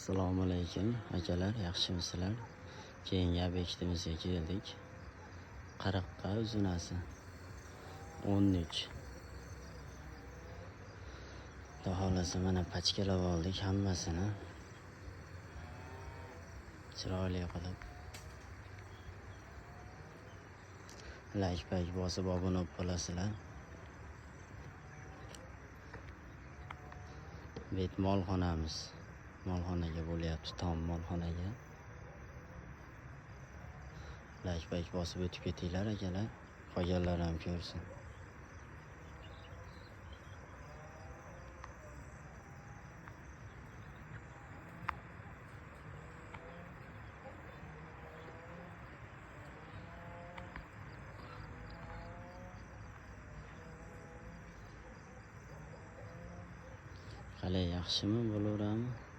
Assalomu alaykum akalar, yaxshimisizlar? Keyingi obyektimizga keldik. Qariqqa uzunasi 13. Xudo xolasa mana pachkalab oldik hammasini. Chiroyli qilib. Like bosib obuna bo'lasizlar. Bet molxonamiz. Molxonaga bo'lyapti, tom molxonaga. Like bosib o'tib ketinglar akalar. Qolganlar ham ko'rsin. Qalay, yaxshimi bo'laveradimi?